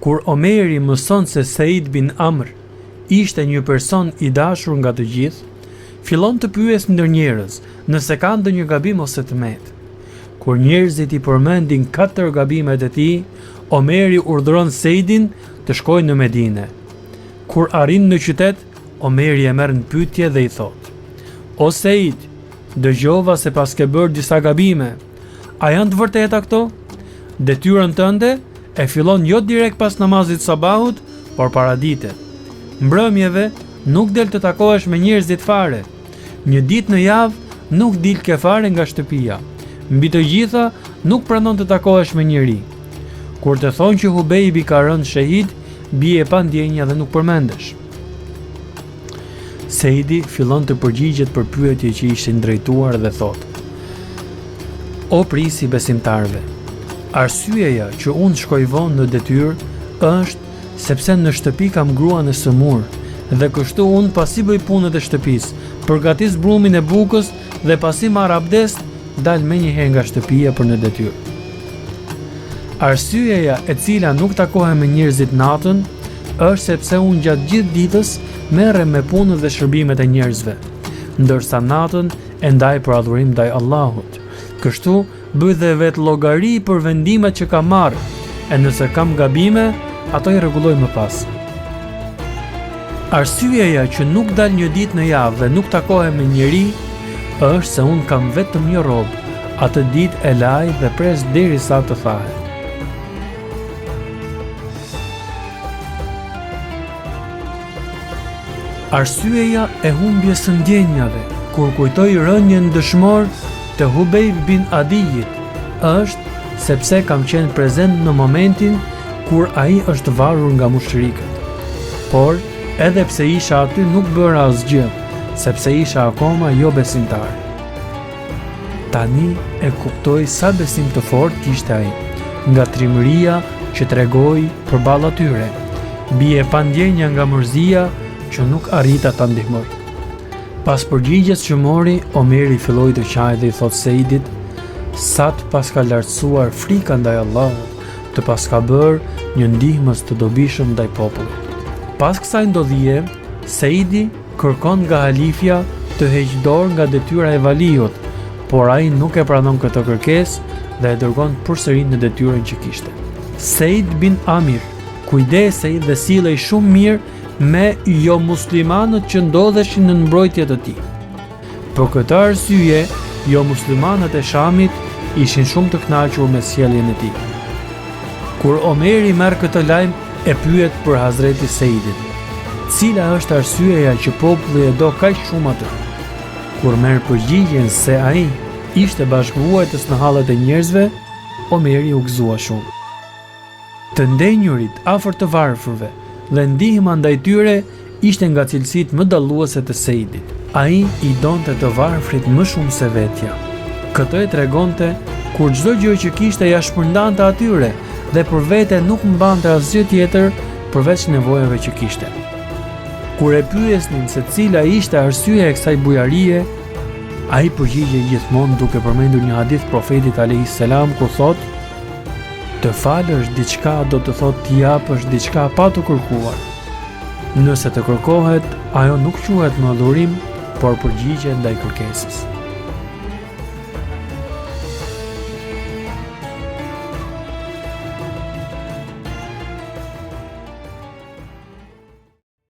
Kur Omeri mëson se Seid bin Amr ishte një person i dashur nga të gjithë, fillon të pyes ndër njerëz nëse ka ndonjë gabim ose tmet. Kur njerëzit i përmendin 4 gabimet e tij, Omeri urdhëron Seidin të shkojë në Medinë. Kur arrin në qytet, Omeri e merr në pyetje dhe i thot: "O Seid, dëgjova se pas ke bërë disa gabime. A janë të vërteta këto? Detyrën tënde e fillon jo direkt pas namazit sabahut, por paraditet. Mbrëmjeve nuk del të takohesh me njerëzit fare. Një ditë në javë nuk dil ke fare nga shtëpia. Mbi të gjitha nuk pranon të takohesh me njeri. Kur të thonë që Hubejbi ka rënë shahid, bie pa ndjenja dhe nuk përmendesh." Seidi fillon të përgjigjet për pyetje që ishin drejtuar dhe thot: "O prisi besimtarve, arsyeja që unë shkoj vonë në detyrë është sepse në shtëpi kam gruan e sëmur dhe kështu unë pasi bëj punët e shtëpisë, përgatis brumin e bukës dhe pasi marr abdest, dal menjëherë nga shtëpia për në detyrë. Arsyeja e cila nuk takohem me njerëzit natën është sepse unë gjatë gjithë ditës merrem me punët dhe shërbimet e njerëzve, ndërsa natën e ndaj për adhurim ndaj Allahut. Kështu bëj dhe vetë llogari për vendimet që kam marrë, e nëse kam gabime, ato i rregulloj më pas. Arsyeja që nuk dal një ditë në javë dhe nuk takohem me njeri është se unë kam vetëm një rob, atë ditë e laj dhe pres derisa të thahet." Arsyeja e humbjes së ndjenjave kur kujtoj rënjen dëshmor të Hubejb bin Adijit është sepse kam qenë prezent në momentin kur ai është varur nga mushrikët. Por edhe pse isha aty nuk bëra asgjë, sepse isha akoma jo besimtar. Tani e kuptoj sa besim të fortë kishte ai, nga trimëria që tregoi përballë atyre. Bie pa ndjenja nga mërzia që nuk arrita ta ndihmoj. Pas përgjigjes që mori, Omeri filloi të qajë dhe i thot Seidit: "Sa të pas ka lartësuar frika ndaj Allahut, të pas ka bërë një ndihmës të dobishëm ndaj popullit." Pas kësaj ndodhie, Seidi kërkon nga halifja të heqë dorë nga detyra e valiut, por ai nuk e pranon këtë kërkesë dhe e dërgon përsëri në detyrën që kishte. Seid bin Amir kujdesej dhe sillej shumë mirë me jo muslimanët që ndodheshin në mbrojtje të tij. Për këtë arsye, jo muslimanët e Shamit ishin shumë të kënaqur me sjelljen e tij. Kur Omeri merr këtë lajm, e pyet për Hazreti Seidin: "Cila është arsyeja që populli e do kaq shumë atë?" Kur merr përgjigjen se ai ishte bashkëvuajtës në hallet e njerëzve, Omeri u gëzua shumë. Të ndenjurit afër të varfërve dhe ndihma ndaj tyre ishte nga cilësitë më dalluese të Seidit. Ai i donte të varfrit më shumë se vetja. Këtë e tregonte kur çdo gjë që kishte ja shpërndante atyre dhe për vete nuk mbante asgjë tjetër përveç nevojave që kishte. Kur e pyesnin se cila ishte arsyeja e kësaj bujarie, ai përgjigjej gjithmonë duke përmendur një hadith profetit alayhis salam ku thotë: "Të falësh diçka do të thotë t'i japësh diçka pa të kërkuar. Nëse të kërkohet, ajo nuk quhet më adhurim, por përgjigje ndaj kërkesës."